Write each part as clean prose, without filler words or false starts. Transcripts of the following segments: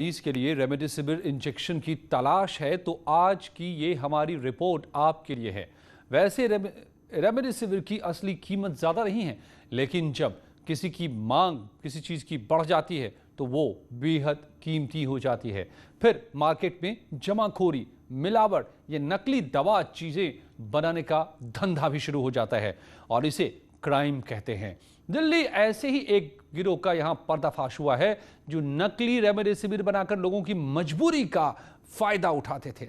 मरीज के लिए रेमडेसिविर इंजेक्शन की तलाश है तो आज की ये हमारी रिपोर्ट आपके लिए है। वैसे रेमडेसिविर की असली कीमत ज़्यादा नहीं है, लेकिन जब किसी की मांग किसी चीज़ की बढ़ जाती है तो वो बेहद कीमती हो जाती है। फिर मार्केट में जमाखोरी, मिलावट, ये नकली दवा चीज़ें बनाने का धंधा भी शुरू हो जाता है और इसे क्राइम कहते हैं। दिल्ली ऐसे ही एक गिरोह का यहां पर्दाफाश हुआ है जो नकली रेमडेसिविर बनाकर लोगों की मजबूरी का फायदा उठाते थे।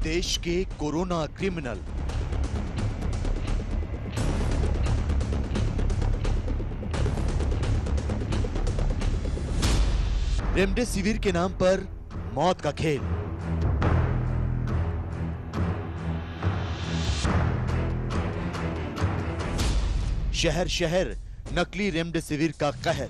देश के कोरोना क्रिमिनल रेमडेसिविर के नाम पर मौत का खेल। शहर शहर नकली रेमडेसिविर का कहर।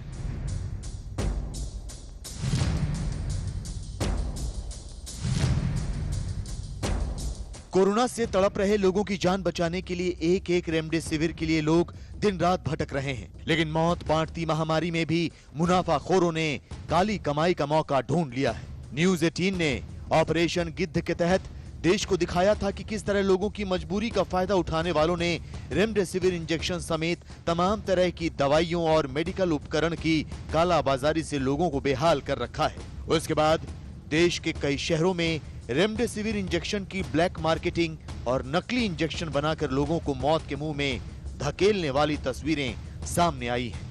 कोरोना से तड़प रहे लोगों की जान बचाने के लिए एक एक रेमडेसिविर के लिए लोग दिन रात भटक रहे हैं, लेकिन मौत बांटती महामारी में भी मुनाफाखोरों ने काली कमाई का मौका ढूंढ लिया है। न्यूज़ 18 ने ऑपरेशन गिद्ध के तहत देश को दिखाया था कि किस तरह लोगों की मजबूरी का फायदा उठाने वालों ने रेमडेसिविर इंजेक्शन समेत तमाम तरह की दवाइयों और मेडिकल उपकरण की कालाबाजारी से लोगों को बेहाल कर रखा है। उसके बाद देश के कई शहरों में रेमडेसिविर इंजेक्शन की ब्लैक मार्केटिंग और नकली इंजेक्शन बनाकर लोगों को मौत के मुंह में धकेलने वाली तस्वीरें सामने आई हैं।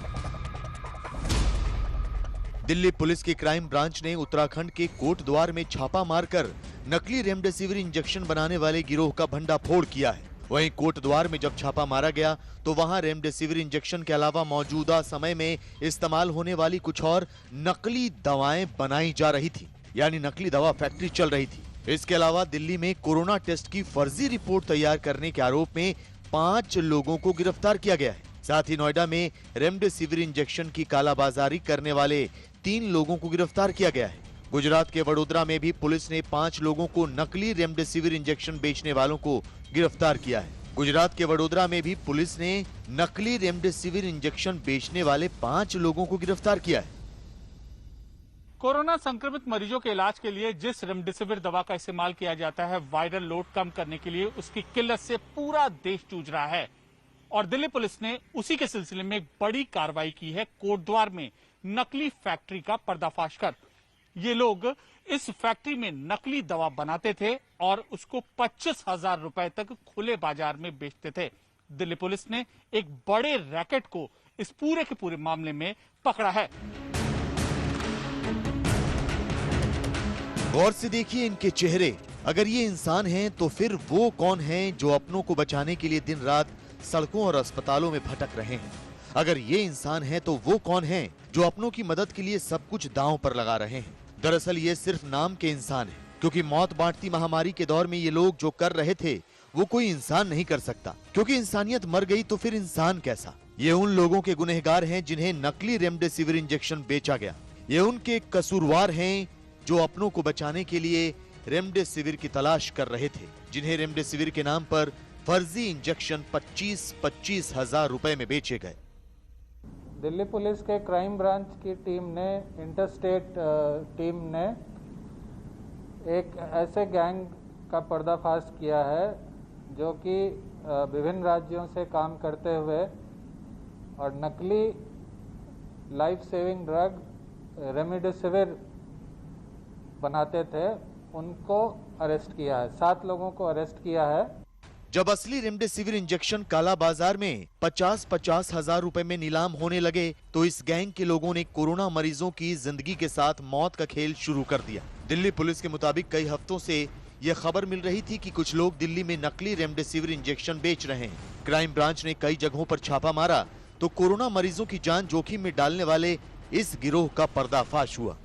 दिल्ली पुलिस की क्राइम ब्रांच ने उत्तराखंड के कोटद्वार में छापा मारकर नकली रेमडेसिविर इंजेक्शन बनाने वाले गिरोह का भंडाफोड़ किया है। वहीं कोटद्वार में जब छापा मारा गया तो वहां रेमडेसिविर इंजेक्शन के अलावा मौजूदा समय में इस्तेमाल होने वाली कुछ और नकली दवाएं बनाई जा रही थी, यानी नकली दवा फैक्ट्री चल रही थी। इसके अलावा दिल्ली में कोरोना टेस्ट की फर्जी रिपोर्ट तैयार करने के आरोप में 5 लोगों को गिरफ्तार किया गया है। साथ ही नोएडा में रेमडेसिविर इंजेक्शन की कालाबाजारी करने वाले 3 लोगों को गिरफ्तार किया गया है। गुजरात के वडोदरा में भी पुलिस ने 5 लोगों को नकली रेमडेसिविर इंजेक्शन बेचने वालों को गिरफ्तार किया है। गुजरात के वडोदरा में भी पुलिस ने नकली रेमडेसिविर इंजेक्शन बेचने वाले 5 लोगों को गिरफ्तार किया है। कोरोना संक्रमित मरीजों के इलाज के लिए जिस रेमडेसिविर दवा का इस्तेमाल किया जाता है, वायरल लोड कम करने के लिए उसकी किल्लत से पूरा देश जूझ रहा है और दिल्ली पुलिस ने उसी के सिलसिले में एक बड़ी कार्रवाई की है। कोटद्वार में नकली फैक्ट्री का पर्दाफाश कर ये लोग इस फैक्ट्री में नकली दवा बनाते थे और उसको 25,000 रुपए तक खुले बाजार में बेचते थे। दिल्ली पुलिस ने एक बड़े रैकेट को इस पूरे के पूरे मामले में पकड़ा है। गौर से देखिए इनके चेहरे। अगर ये इंसान हैं तो फिर वो कौन हैं जो अपनों को बचाने के लिए दिन रात सड़कों और अस्पतालों में भटक रहे हैं? अगर ये इंसान हैं तो वो कौन हैं जो अपनों की मदद के लिए सब कुछ दांव पर लगा रहे हैं? दरअसल ये सिर्फ नाम के इंसान हैं, क्योंकि मौत बांटती महामारी के दौर में ये लोग जो कर रहे थे वो कोई इंसान नहीं कर सकता, क्योंकि इंसानियत मर गई तो फिर इंसान कैसा? ये उन लोगों के गुनहगार हैं जिन्हें नकली रेमडेसिविर इंजेक्शन बेचा गया। ये उनके कसूरवार हैं जो अपनों को बचाने के लिए रेमडेसिविर की तलाश कर रहे थे, जिन्हें रेमडेसिविर के नाम पर फर्जी इंजेक्शन 25-25 हजार रुपए में बेचे गए। दिल्ली पुलिस के क्राइम ब्रांच की टीम ने, इंटरस्टेट टीम ने एक ऐसे गैंग का पर्दाफाश किया है जो कि विभिन्न राज्यों से काम करते हुए और नकली लाइफ सेविंग ड्रग रेमडेसिविर बनाते थे, उनको अरेस्ट किया है। 7 लोगों को अरेस्ट किया है। जब असली रेमडेसिविर इंजेक्शन काला बाजार में 50-50 हजार रुपए में नीलाम होने लगे तो इस गैंग के लोगों ने कोरोना मरीजों की जिंदगी के साथ मौत का खेल शुरू कर दिया। दिल्ली पुलिस के मुताबिक कई हफ्तों से यह खबर मिल रही थी कि कुछ लोग दिल्ली में नकली रेमडेसिविर इंजेक्शन बेच रहे हैं। क्राइम ब्रांच ने कई जगहों पर छापा मारा तो कोरोना मरीजों की जान जोखिम में डालने वाले इस गिरोह का पर्दाफाश हुआ।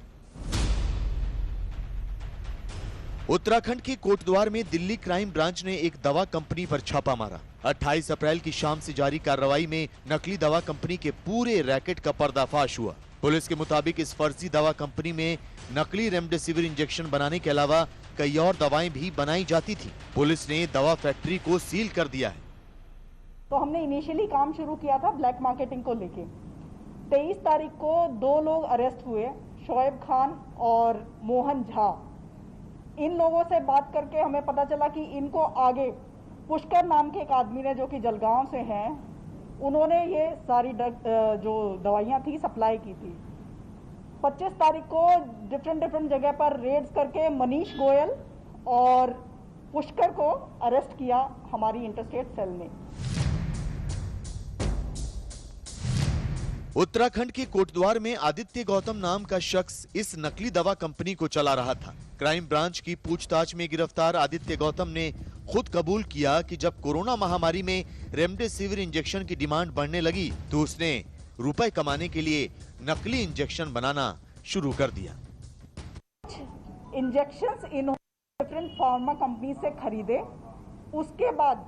उत्तराखंड के कोटद्वार में दिल्ली क्राइम ब्रांच ने एक दवा कंपनी पर छापा मारा। 28 अप्रैल की शाम से जारी कार्रवाई में नकली दवा कंपनी के पूरे रैकेट का पर्दाफाश हुआ। पुलिस के मुताबिक इस फर्जी दवा कंपनी में नकली रेमडेसिविर इंजेक्शन बनाने के अलावा कई और दवाएं भी बनाई जाती थी। पुलिस ने दवा फैक्ट्री को सील कर दिया है। तो हमने इनिशियली काम शुरू किया था ब्लैक मार्केटिंग को लेके। 23 तारीख को 2 लोग अरेस्ट हुए, शोएब खान और मोहन झा। इन लोगों से बात करके हमें पता चला कि इनको आगे पुष्कर नाम के एक आदमी ने, जो कि जलगांव से हैं, उन्होंने ये सारी जो दवाइयाँ थी सप्लाई की थी। 25 तारीख को डिफरेंट जगह पर रेड्स करके मनीष गोयल और पुष्कर को अरेस्ट किया हमारी इंटरस्टेट सेल ने। उत्तराखंड के कोटद्वार में आदित्य गौतम नाम का शख्स इस नकली दवा कंपनी को चला रहा था। क्राइम ब्रांच की पूछताछ में गिरफ्तार आदित्य गौतम ने खुद कबूल किया कि जब कोरोना महामारी में रेमडेसिविर इंजेक्शन की डिमांड बढ़ने लगी तो उसने रुपए कमाने के लिए नकली इंजेक्शन बनाना शुरू कर दिया। इंजेक्शंस इन्होंने डिफरेंट फार्मा कंपनी से खरीदे, उसके बाद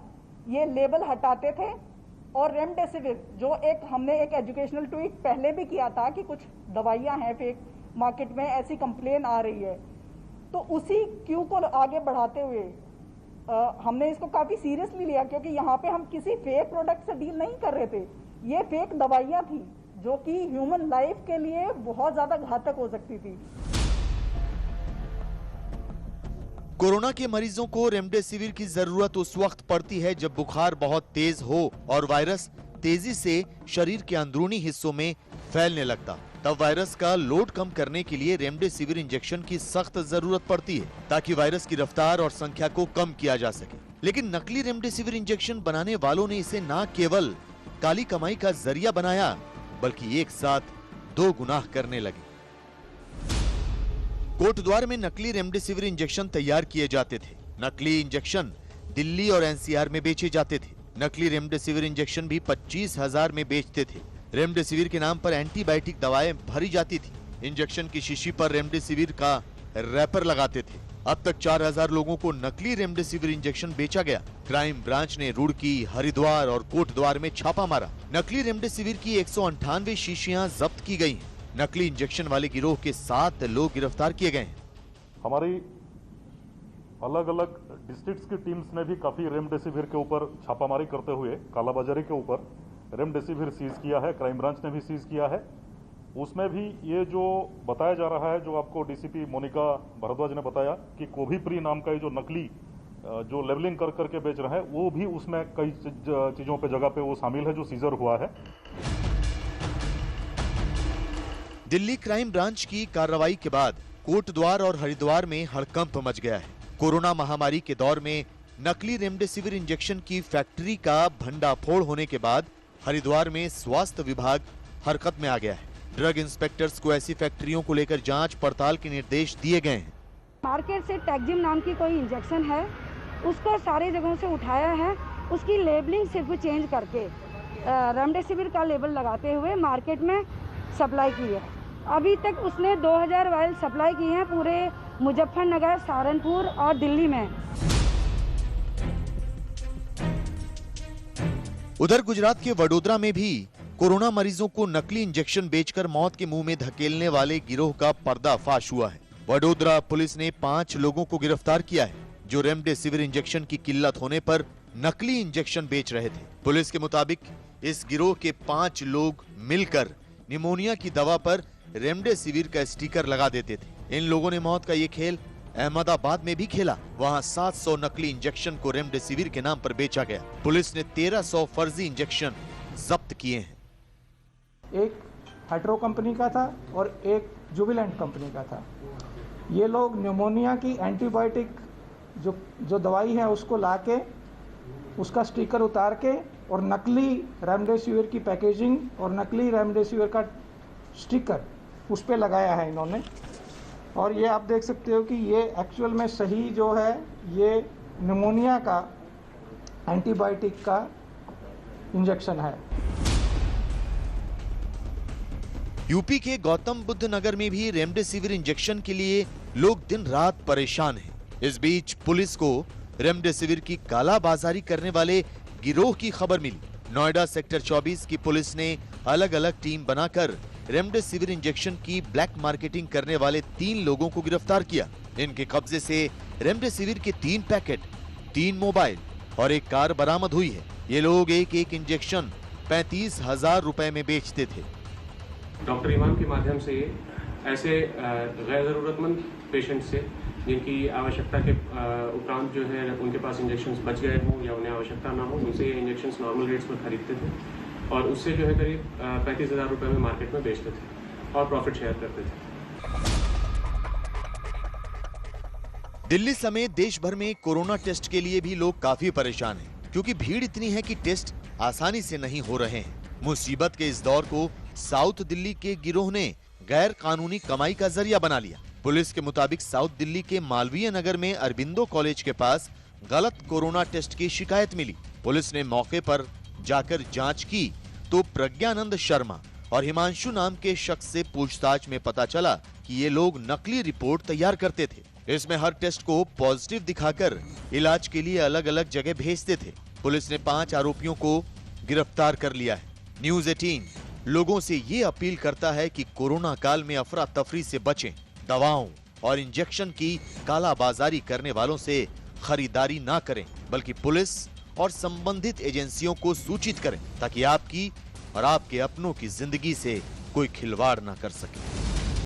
ये लेबल हटाते थे और रेमडेसिविर, जो हमने एक एजुकेशनल ट्वीट पहले भी किया था कि कुछ दवाइयां हैं फेक मार्केट में, ऐसी कंप्लेन आ रही है, तो उसी क्यू को आगे बढ़ाते हुए हमने इसको काफी सीरियसली लिया, क्योंकि यहाँ पे हम किसी फेक प्रोडक्ट से डील नहीं कर रहे थे। ये फेक दवाइयां थी जो कि ह्यूमन लाइफ के लिए बहुत ज्यादा घातक हो सकती थी। कोरोना के मरीजों को रेमडेसिविर की जरूरत उस वक्त पड़ती है जब बुखार बहुत तेज हो और वायरस तेजी से शरीर के अंदरूनी हिस्सों में फैलने लगता। तब वायरस का लोड कम करने के लिए रेमडेसिविर इंजेक्शन की सख्त जरूरत पड़ती है ताकि वायरस की रफ्तार और संख्या को कम किया जा सके। लेकिन नकली रेमडेसिविर इंजेक्शन बनाने वालों ने इसे न केवल काली कमाई का जरिया बनाया बल्कि एक साथ 2 गुनाह करने लगे। कोटद्वार में नकली रेमडेसिविर इंजेक्शन तैयार किए जाते थे। नकली इंजेक्शन दिल्ली और एनसीआर में बेचे जाते थे। नकली रेमडेसिविर इंजेक्शन भी 25,000 में बेचते थे। रेमडेसिविर के नाम पर एंटीबायोटिक दवाएं भरी जाती थी। इंजेक्शन की शीशी पर रेमडेसिविर का रैपर लगाते थे। अब तक 4,000 लोगों को नकली रेमडेसिविर इंजेक्शन बेचा गया। क्राइम ब्रांच ने रुड़की, हरिद्वार और कोटद्वार में छापा मारा। नकली रेमडेसिविर की 198 शीशियां जब्त की गई। नकली इंजेक्शन वाले गिरोह के 7 लोग गिरफ्तार किए गए। हमारी अलग अलग डिस्ट्रिक्ट्स की टीम्स ने भी काफी रेमडेसिविर के ऊपर छापामारी करते हुए कालाबाजारी के ऊपर रेमडेसिविर सीज किया है। क्राइम ब्रांच ने भी सीज किया है। उसमें भी ये जो बताया जा रहा है, जो आपको डीसीपी मोनिका भारद्वाज ने बताया कि कोभिप्री नाम का ये जो नकली जो लेबलिंग कर करके बेच रहे हैं, वो भी उसमें कई चीजों पे जगह पे वो शामिल है जो सीजर हुआ है। दिल्ली क्राइम ब्रांच की कार्रवाई के बाद कोटद्वार और हरिद्वार में हड़कंप मच गया है। कोरोना महामारी के दौर में नकली रेमडेसिविर इंजेक्शन की फैक्ट्री का भंडाफोड़ होने के बाद हरिद्वार में स्वास्थ्य विभाग हरकत में आ गया है। ड्रग इंस्पेक्टर्स को ऐसी फैक्ट्रियों को लेकर जांच पड़ताल के निर्देश दिए गए हैं। मार्केट से टैक्जिम नाम की कोई इंजेक्शन है, उसको सारी जगहों से उठाया है, उसकी लेबलिंग सिर्फ चेंज करके रेमडेसिविर का लेबल लगाते हुए मार्केट में सप्लाई की है। अभी तक उसने 2000 वायल सप्लाई की हैं पूरे मुजफ्फरनगर, सहारनपुर और दिल्ली में। उधर गुजरात के वडोदरा में भी कोरोना मरीजों को नकली इंजेक्शन बेचकर मौत के मुंह में धकेलने वाले गिरोह का पर्दाफाश हुआ है। वडोदरा पुलिस ने 5 लोगों को गिरफ्तार किया है जो रेमडेसिविर इंजेक्शन की किल्लत होने पर नकली इंजेक्शन बेच रहे थे। पुलिस के मुताबिक इस गिरोह के 5 लोग मिलकर निमोनिया की दवा पर रेमडेसिविर का स्टिकर लगा देते थे। इन लोगों ने मौत का ये खेल अहमदाबाद में भी खेला। वहां 700 नकली इंजेक्शन को रेमडेसिविर के नाम पर बेचा गया। पुलिस ने 1300 फर्जी इंजेक्शन जब्त किए हैं। एक हेट्रो कंपनी का था और एक जुबिलेंट कंपनी का था। ये लोग न्यूमोनिया की एंटीबायोटिक जो दवाई है उसको लाके उसका स्टिकर उतार के और नकली रेमडेसिविर की पैकेजिंग और नकली रेमडेसिविर का स्टिकर उस पे लगाया है इन्होंने। और ये आप देख सकते हो कि ये एक्चुअल में सही जो है ये निमोनिया का एंटीबायोटिक का इंजेक्शन है। यूपी के गौतम बुद्ध नगर में भी रेमडेसिविर इंजेक्शन के लिए लोग दिन रात परेशान हैं। इस बीच पुलिस को रेमडेसिविर की कालाबाजारी करने वाले गिरोह की खबर मिली। नोएडा सेक्टर 24 की पुलिस ने अलग अलग टीम बनाकर रेमडेसिविर इंजेक्शन की ब्लैक मार्केटिंग करने वाले 3 लोगों को गिरफ्तार किया। इनके कब्जे से रेमडेसिविर के 3 पैकेट, 3 मोबाइल और एक कार बरामद हुई है। ये लोग एक इंजेक्शन 35,000 रुपए में बेचते थे। डॉक्टर इमाम के माध्यम से ऐसे गैर जरूरतमंद पेशेंट से जिनकी आवश्यकता के उपरांत जो है उनके पास इंजेक्शंस बच गए हों या उन्हें आवश्यकता ना हो, उनसे ये इंजेक्शंस नॉर्मल रेट्स पर खरीदते थे और उससे जो है करीब 35,000 रुपए में मार्केट में बेचते थे और प्रॉफिट शेयर करते थे। दिल्ली समेत देश भर में कोरोना टेस्ट के लिए भी लोग काफी परेशान हैं, क्योंकि भीड़ इतनी है कि टेस्ट आसानी से नहीं हो रहे हैं। मुसीबत के इस दौर को साउथ दिल्ली के गिरोह ने गैर कानूनी कमाई का जरिया बना लिया। पुलिस के मुताबिक साउथ दिल्ली के मालवीय नगर में अरबिंदो कॉलेज के पास गलत कोरोना टेस्ट की शिकायत मिली। पुलिस ने मौके पर जाकर जांच की तो प्रज्ञानंद शर्मा और हिमांशु नाम के शख्स से पूछताछ में पता चला कि ये लोग नकली रिपोर्ट तैयार करते थे। इसमें हर टेस्ट को पॉजिटिव दिखाकर इलाज के लिए अलग अलग जगह भेजते थे। पुलिस ने 5 आरोपियों को गिरफ्तार कर लिया है। न्यूज़ 18 लोगों से ये अपील करता है कि कोरोना काल में अफरा तफरी से बचें। दवाओं और इंजेक्शन की कालाबाजारी करने वालों से खरीदारी ना करें, बल्कि पुलिस और संबंधित एजेंसियों को सूचित करें ताकि आपकी और आपके अपनों की जिंदगी से कोई खिलवाड़ ना कर सके।